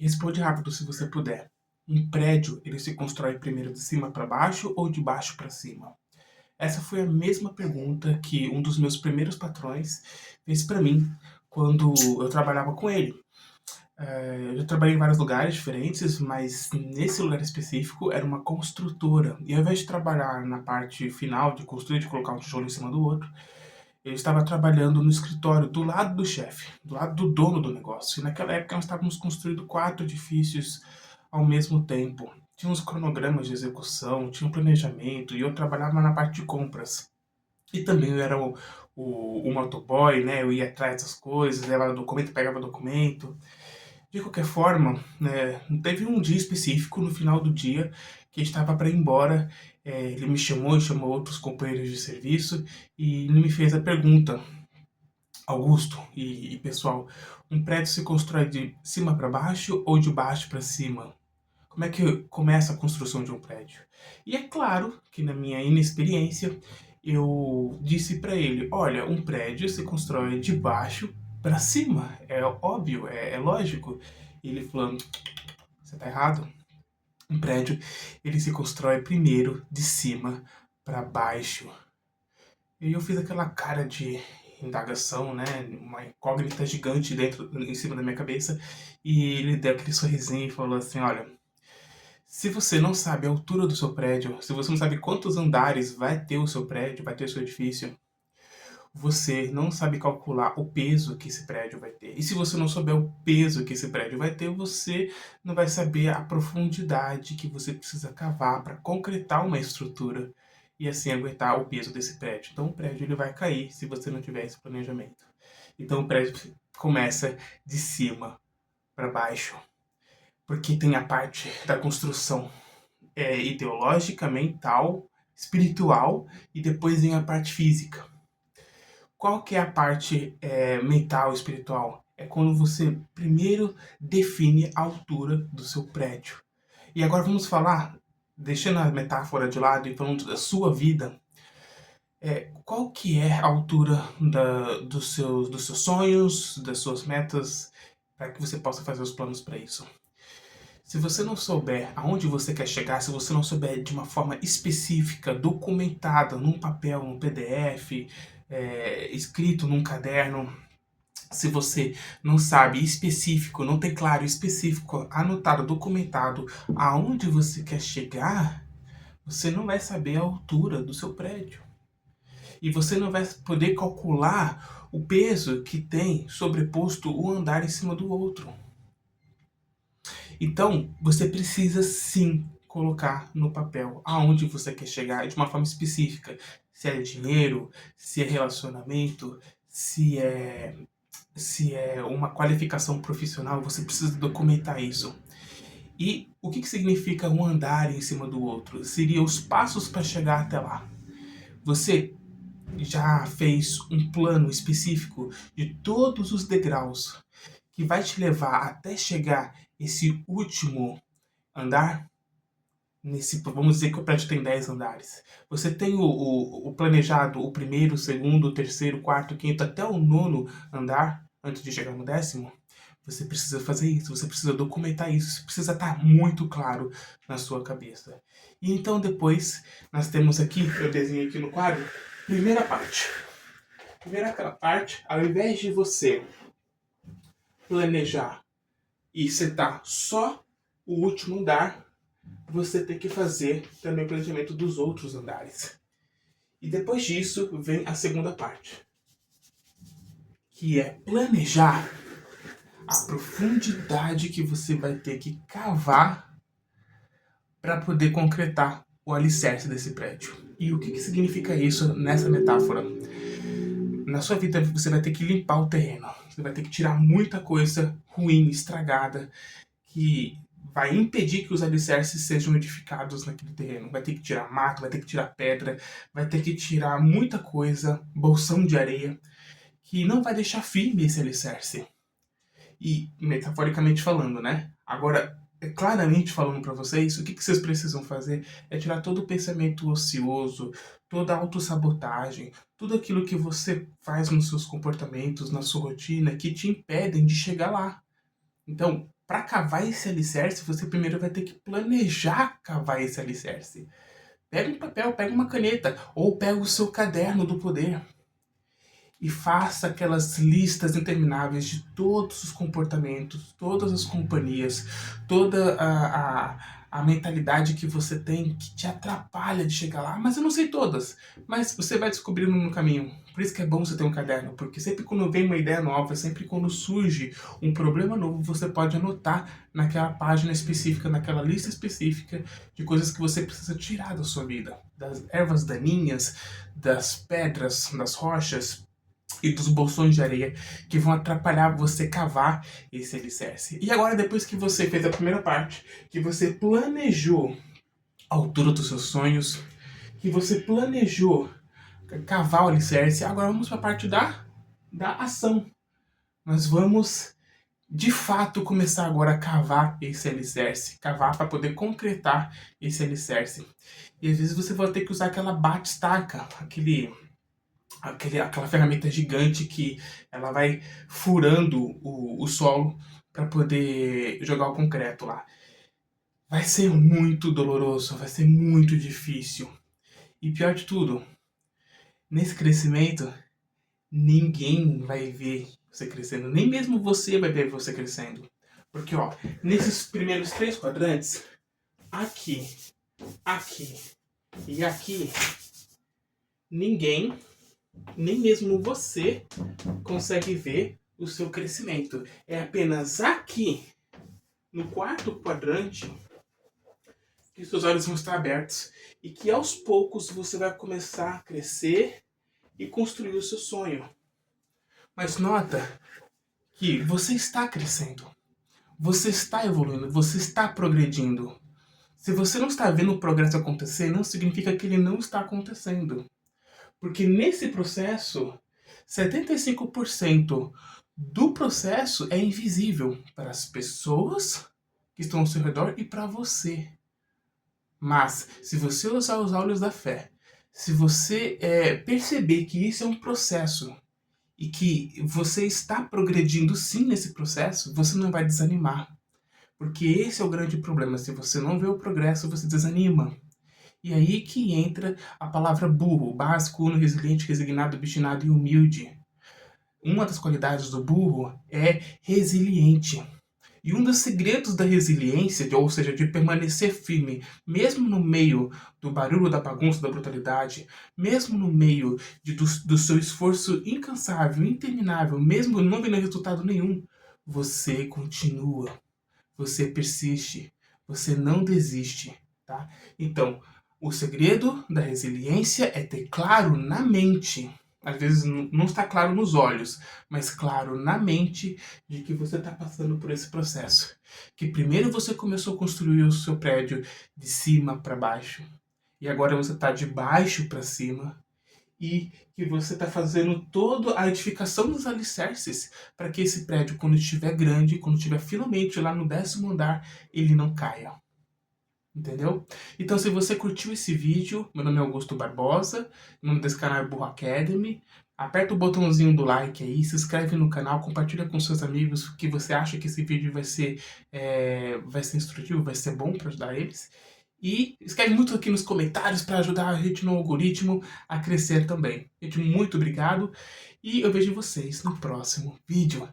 Responde rápido se você puder. Um prédio, ele se constrói primeiro de cima para baixo ou de baixo para cima? Essa foi a mesma pergunta que um dos meus primeiros patrões fez para mim quando eu trabalhava com ele. Eu já trabalhei em vários lugares diferentes, mas nesse lugar específico era uma construtora. E ao invés de trabalhar na parte final de construir, de colocar um tijolo em cima do outro, eu estava trabalhando no escritório do lado do chefe, do lado do dono do negócio. E naquela época nós estávamos construindo 4 edifícios ao mesmo tempo. Tinha uns cronogramas de execução, tinha um planejamento, e eu trabalhava na parte de compras. E também eu era o motoboy, né? Eu ia atrás dessas coisas, levava documento, pegava documento. De qualquer forma, né, teve um dia específico no final do dia que estava para ir embora. Ele me chamou e chamou outros companheiros de serviço e ele me fez a pergunta: Augusto e pessoal, um prédio se constrói de cima para baixo ou de baixo para cima? Como é que começa a construção de um prédio? E é claro que na minha inexperiência eu disse para ele: olha, um prédio se constrói de baixo para cima, é óbvio, é lógico. E ele falou: você tá errado. Um prédio ele se constrói primeiro de cima para baixo. E eu fiz aquela cara de indagação, né? Uma incógnita gigante dentro, em cima da minha cabeça. E ele deu aquele sorrisinho e falou assim: olha, se você não sabe a altura do seu prédio, se você não sabe quantos andares vai ter o seu prédio, vai ter o seu edifício, você não sabe calcular o peso que esse prédio vai ter. E se você não souber o peso que esse prédio vai ter, você não vai saber a profundidade que você precisa cavar para concretar uma estrutura e assim aguentar o peso desse prédio. Então o prédio ele vai cair se você não tiver esse planejamento. Então o prédio começa de cima para baixo, porque tem a parte da construção ideológica, mental, espiritual e depois vem a parte física. Qual que é a parte mental, espiritual? É quando você primeiro define a altura do seu prédio. E agora vamos falar, deixando a metáfora de lado e falando da sua vida, qual que é a altura dos seus sonhos, das suas metas, para que você possa fazer os planos para isso? Se você não souber aonde você quer chegar, se você não souber de uma forma específica, documentada num papel, num PDF, escrito num caderno, se você não sabe específico, não tem claro específico, anotado, documentado aonde você quer chegar, você não vai saber a altura do seu prédio. E você não vai poder calcular o peso que tem sobreposto um andar em cima do outro. Então, você precisa sim colocar no papel aonde você quer chegar de uma forma específica. Se é dinheiro, se é relacionamento, se é uma qualificação profissional, você precisa documentar isso. E o que significa um andar em cima do outro? Seria os passos para chegar até lá. Você já fez um plano específico de todos os degraus que vai te levar até chegar esse último andar? Vamos dizer que o prédio tem 10 andares. Você tem o planejado, o primeiro, o segundo, o terceiro, o quarto, o quinto, até o nono andar, antes de chegar no décimo? Você precisa fazer isso, você precisa documentar isso, precisa estar muito claro na sua cabeça. E então depois, nós temos aqui, eu desenho aqui no quadro, primeira parte. Primeira parte, ao invés de você planejar e setar só o último andar, você tem que fazer também o planejamento dos outros andares. E depois disso vem a segunda parte, que é planejar a profundidade que você vai ter que cavar para poder concretar o alicerce desse prédio. E o que significa isso nessa metáfora? Na sua vida você vai ter que limpar o terreno, você vai ter que tirar muita coisa ruim, estragada, que vai impedir que os alicerces sejam edificados naquele terreno. Vai ter que tirar mato, vai ter que tirar pedra, vai ter que tirar muita coisa, bolsão de areia, que não vai deixar firme esse alicerce. E, metaforicamente falando, né? Agora, claramente falando para vocês, o que vocês precisam fazer é tirar todo o pensamento ocioso, toda a autossabotagem, tudo aquilo que você faz nos seus comportamentos, na sua rotina, que te impedem de chegar lá. Então, Para cavar esse alicerce, você primeiro vai ter que planejar cavar esse alicerce. Pega um papel, pega uma caneta, ou pega o seu caderno do poder e faça aquelas listas intermináveis de todos os comportamentos, todas as companhias, toda a mentalidade que você tem que te atrapalha de chegar lá. Mas eu não sei todas, mas você vai descobrindo no caminho. Por isso que é bom você ter um caderno, porque sempre quando vem uma ideia nova, sempre quando surge um problema novo, você pode anotar naquela página específica, naquela lista específica de coisas que você precisa tirar da sua vida. Das ervas daninhas, das pedras, das rochas, e dos bolsões de areia que vão atrapalhar você cavar esse alicerce. E agora, depois que você fez a primeira parte, que você planejou a altura dos seus sonhos, que você planejou cavar o alicerce, agora vamos para a parte da ação. Nós vamos, de fato, começar agora a cavar esse alicerce. Cavar para poder concretar esse alicerce. E às vezes você vai ter que usar aquela bate-estaca, aquela ferramenta gigante que ela vai furando o solo para poder jogar o concreto lá. Vai ser muito doloroso, vai ser muito difícil. E pior de tudo, nesse crescimento, ninguém vai ver você crescendo. Nem mesmo você vai ver você crescendo. Porque, ó, nesses primeiros 3 quadrantes, aqui, aqui e aqui, ninguém, nem mesmo você, consegue ver o seu crescimento. É apenas aqui, no 4º quadrante, que seus olhos vão estar abertos e que aos poucos você vai começar a crescer e construir o seu sonho. Mas nota que você está crescendo, você está evoluindo, você está progredindo. Se você não está vendo o progresso acontecer, não significa que ele não está acontecendo. Porque nesse processo, 75% do processo é invisível para as pessoas que estão ao seu redor e para você. Mas, se você usar os olhos da fé, se você perceber que isso é um processo e que você está progredindo sim nesse processo, você não vai desanimar. Porque esse é o grande problema. Se você não vê o progresso, você desanima. E aí que entra a palavra burro, básico, uno, resiliente, resignado, obstinado e humilde. Uma das qualidades do burro é resiliente. E um dos segredos da resiliência, ou seja, de permanecer firme, mesmo no meio do barulho, da bagunça, da brutalidade, mesmo no meio do seu esforço incansável, interminável, mesmo não vendo resultado nenhum, você continua, você persiste, você não desiste, tá? Então, o segredo da resiliência é ter claro na mente. Às vezes não está claro nos olhos, mas claro na mente de que você está passando por esse processo. Que primeiro você começou a construir o seu prédio de cima para baixo, e agora você está de baixo para cima, e que você está fazendo toda a edificação dos alicerces para que esse prédio, quando estiver grande, quando estiver finalmente lá no 10º andar, ele não caia. Entendeu? Então, se você curtiu esse vídeo, meu nome é Augusto Barbosa, o nome desse canal é Burro Academy. Aperta o botãozinho do like aí, se inscreve no canal, compartilha com seus amigos que você acha que esse vídeo vai ser instrutivo, vai ser bom para ajudar eles. E escreve muito aqui nos comentários para ajudar a gente no algoritmo a crescer também. Gente, muito obrigado e eu vejo vocês no próximo vídeo.